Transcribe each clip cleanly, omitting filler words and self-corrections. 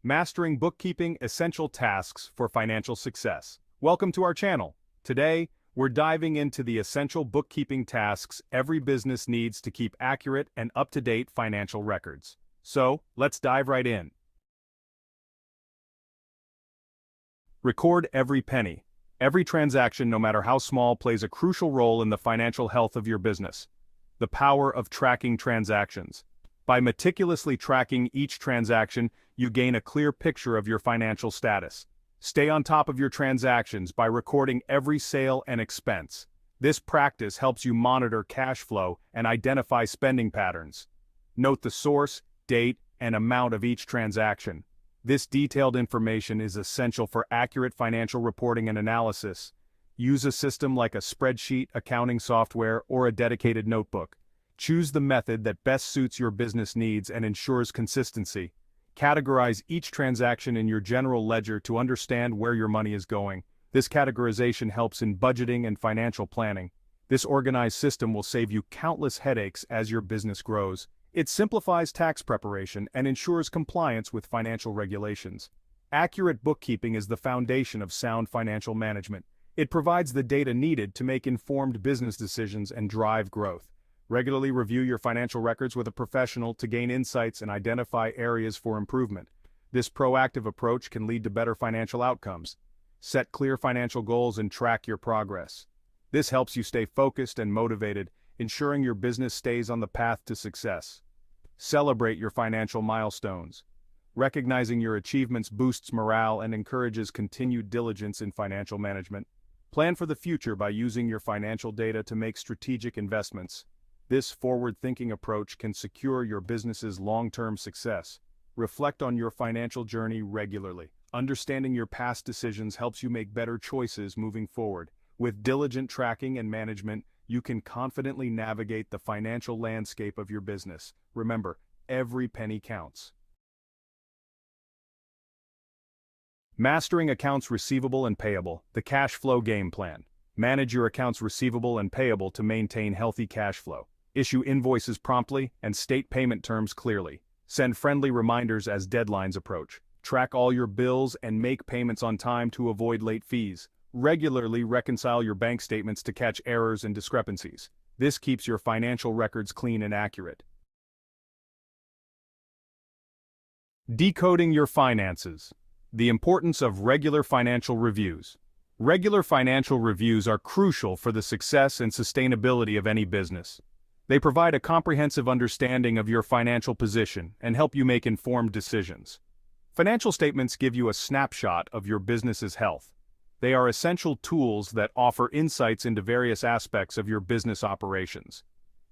Mastering Bookkeeping Essential Tasks for Financial Success. Welcome to our channel. Today, we're diving into the essential bookkeeping tasks every business needs to keep accurate and up-to-date financial records. So, let's dive right in. Record every penny. Every transaction, no matter how small, plays a crucial role in the financial health of your business. The power of tracking transactions. By meticulously tracking each transaction, you gain a clear picture of your financial status. Stay on top of your transactions by recording every sale and expense. This practice helps you monitor cash flow and identify spending patterns. Note the source, date, and amount of each transaction. This detailed information is essential for accurate financial reporting and analysis. Use a system like a spreadsheet, accounting software, or a dedicated notebook. Choose the method that best suits your business needs and ensures consistency. Categorize each transaction in your general ledger to understand where your money is going. This categorization helps in budgeting and financial planning. This organized system will save you countless headaches as your business grows. It simplifies tax preparation and ensures compliance with financial regulations. Accurate bookkeeping is the foundation of sound financial management. It provides the data needed to make informed business decisions and drive growth. Regularly review your financial records with a professional to gain insights and identify areas for improvement. This proactive approach can lead to better financial outcomes. Set clear financial goals and track your progress. This helps you stay focused and motivated, ensuring your business stays on the path to success. Celebrate your financial milestones. Recognizing your achievements boosts morale and encourages continued diligence in financial management. Plan for the future by using your financial data to make strategic investments. This forward-thinking approach can secure your business's long-term success. Reflect on your financial journey regularly. Understanding your past decisions helps you make better choices moving forward. With diligent tracking and management, you can confidently navigate the financial landscape of your business. Remember, every penny counts. Mastering accounts receivable and payable, the cash flow game plan. Manage your accounts receivable and payable to maintain healthy cash flow. Issue invoices promptly and state payment terms clearly. Send friendly reminders as deadlines approach. Track all your bills and make payments on time to avoid late fees. Regularly reconcile your bank statements to catch errors and discrepancies. This keeps your financial records clean and accurate. Decoding your finances. The importance of regular financial reviews. Regular financial reviews are crucial for the success and sustainability of any business. They provide a comprehensive understanding of your financial position and help you make informed decisions. Financial statements give you a snapshot of your business's health. They are essential tools that offer insights into various aspects of your business operations.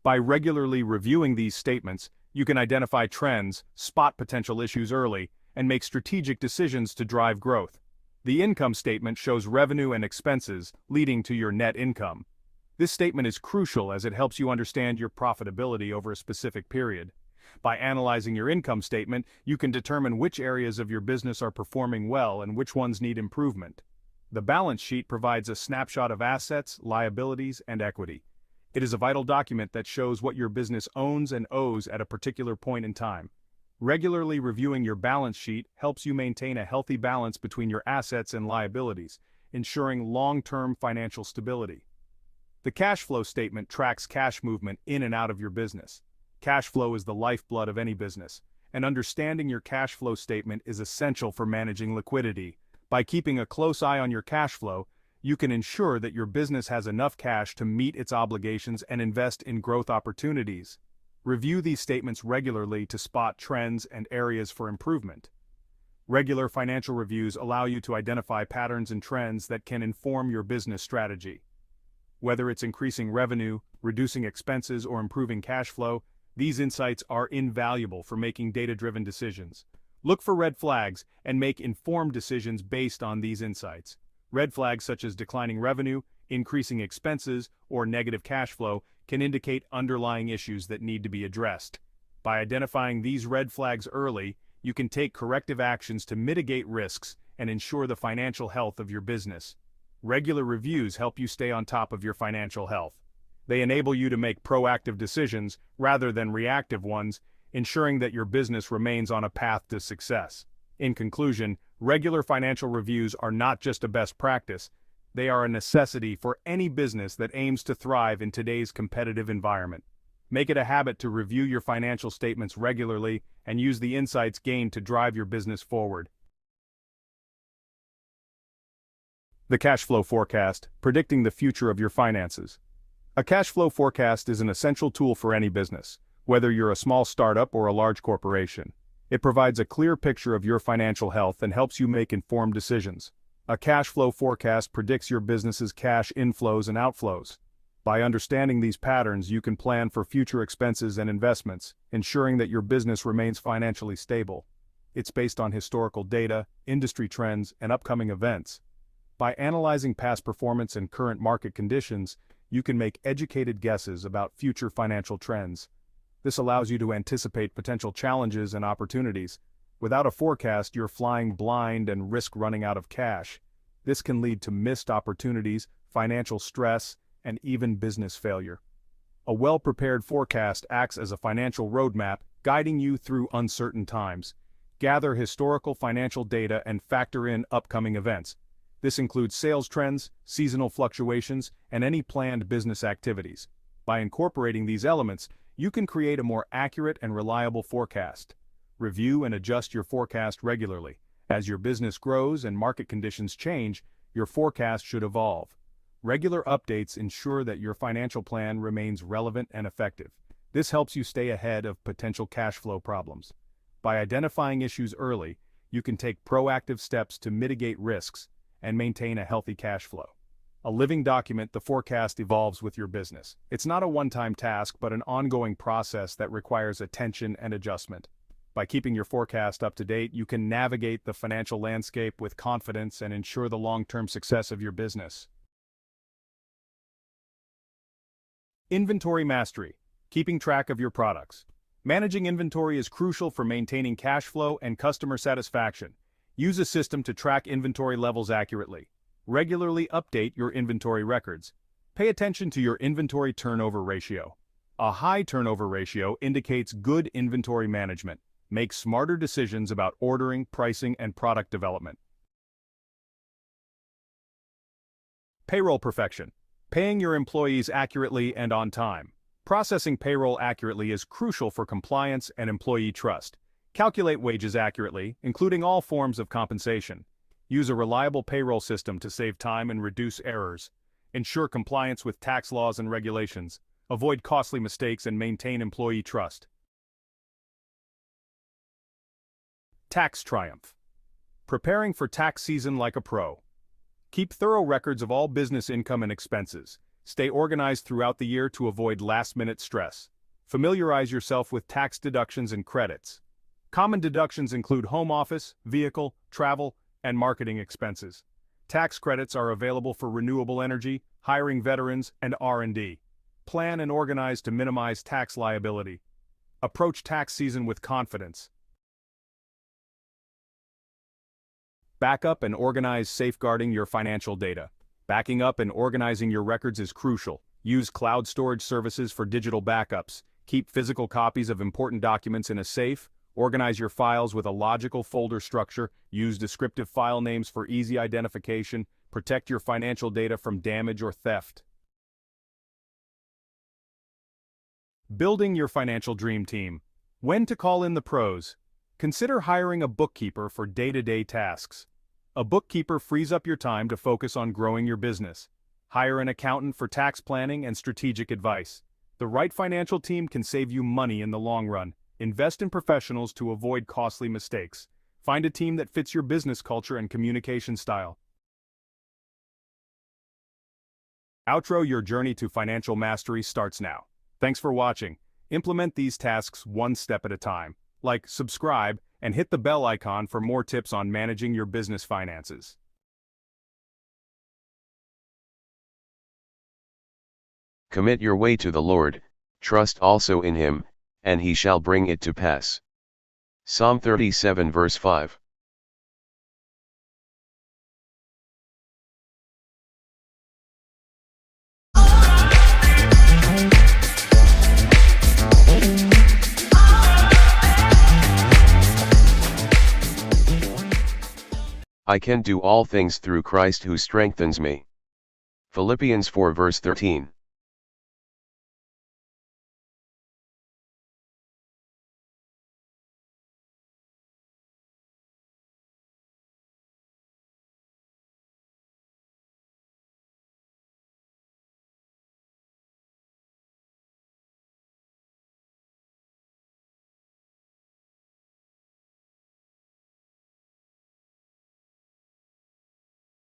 By regularly reviewing these statements, you can identify trends, spot potential issues early, and make strategic decisions to drive growth. The income statement shows revenue and expenses, leading to your net income. This statement is crucial as it helps you understand your profitability over a specific period. By analyzing your income statement, you can determine which areas of your business are performing well and which ones need improvement. The balance sheet provides a snapshot of assets, liabilities, and equity. It is a vital document that shows what your business owns and owes at a particular point in time. Regularly reviewing your balance sheet helps you maintain a healthy balance between your assets and liabilities, ensuring long-term financial stability. The cash flow statement tracks cash movement in and out of your business. Cash flow is the lifeblood of any business, and understanding your cash flow statement is essential for managing liquidity. By keeping a close eye on your cash flow, you can ensure that your business has enough cash to meet its obligations and invest in growth opportunities. Review these statements regularly to spot trends and areas for improvement. Regular financial reviews allow you to identify patterns and trends that can inform your business strategy. Whether it's increasing revenue, reducing expenses, or improving cash flow, these insights are invaluable for making data-driven decisions. Look for red flags and make informed decisions based on these insights. Red flags such as declining revenue, increasing expenses, or negative cash flow can indicate underlying issues that need to be addressed. By identifying these red flags early, you can take corrective actions to mitigate risks and ensure the financial health of your business. Regular reviews help you stay on top of your financial health. They enable you to make proactive decisions rather than reactive ones, ensuring that your business remains on a path to success. In conclusion, regular financial reviews are not just a best practice, they are a necessity for any business that aims to thrive in today's competitive environment. Make it a habit to review your financial statements regularly and use the insights gained to drive your business forward. The cash flow forecast, predicting the future of your finances. A cash flow forecast is an essential tool for any business, whether you're a small startup or a large corporation. It provides a clear picture of your financial health and helps you make informed decisions. A cash flow forecast predicts your business's cash inflows and outflows. By understanding these patterns, you can plan for future expenses and investments, ensuring that your business remains financially stable. It's based on historical data, industry trends, and upcoming events. By analyzing past performance and current market conditions, you can make educated guesses about future financial trends. This allows you to anticipate potential challenges and opportunities. Without a forecast, you're flying blind and risk running out of cash. This can lead to missed opportunities, financial stress, and even business failure. A well-prepared forecast acts as a financial roadmap, guiding you through uncertain times. Gather historical financial data and factor in upcoming events. This includes sales trends, seasonal fluctuations, and any planned business activities. By incorporating these elements, you can create a more accurate and reliable forecast. Review and adjust your forecast regularly. As your business grows and market conditions change, your forecast should evolve. Regular updates ensure that your financial plan remains relevant and effective. This helps you stay ahead of potential cash flow problems. By identifying issues early, you can take proactive steps to mitigate risks and maintain a healthy cash flow. A living document, the forecast evolves with your business. It's not a one-time task, but an ongoing process that requires attention and adjustment. By keeping your forecast up to date, you can navigate the financial landscape with confidence and ensure the long-term success of your business. Inventory mastery, keeping track of your products. Managing inventory is crucial for maintaining cash flow and customer satisfaction. Use a system to track inventory levels accurately. Regularly update your inventory records. Pay attention to your inventory turnover ratio. A high turnover ratio indicates good inventory management. Make smarter decisions about ordering, pricing, and product development. Payroll perfection. Paying your employees accurately and on time. Processing payroll accurately is crucial for compliance and employee trust. Calculate wages accurately, including all forms of compensation. Use a reliable payroll system to save time and reduce errors. Ensure compliance with tax laws and regulations. Avoid costly mistakes and maintain employee trust. Tax triumph. Preparing for tax season like a pro. Keep thorough records of all business income and expenses. Stay organized throughout the year to avoid last-minute stress. Familiarize yourself with tax deductions and credits. Common deductions include home office, vehicle, travel, and marketing expenses. Tax credits are available for renewable energy, hiring veterans, and R&D. Plan and organize to minimize tax liability. Approach tax season with confidence. Backup and organize safeguarding your financial data. Backing up and organizing your records is crucial. Use cloud storage services for digital backups. Keep physical copies of important documents in a safe. Organize your files with a logical folder structure. Use descriptive file names for easy identification. Protect your financial data from damage or theft. Building your financial dream team. When to call in the pros. Consider hiring a bookkeeper for day-to-day tasks. A bookkeeper frees up your time to focus on growing your business. Hire an accountant for tax planning and strategic advice. The right financial team can save you money in the long run. Invest in professionals to avoid costly mistakes. Find a team that fits your business culture and communication style. Outro. Your journey to financial mastery starts now. Thanks for watching. Implement these tasks one step at a time. Like, subscribe, and hit the bell icon for more tips on managing your business finances. Commit your way to the Lord, trust also in him, and he shall bring it to pass. Psalm 37 verse 5. I can do all things through Christ who strengthens me. Philippians 4 verse 13.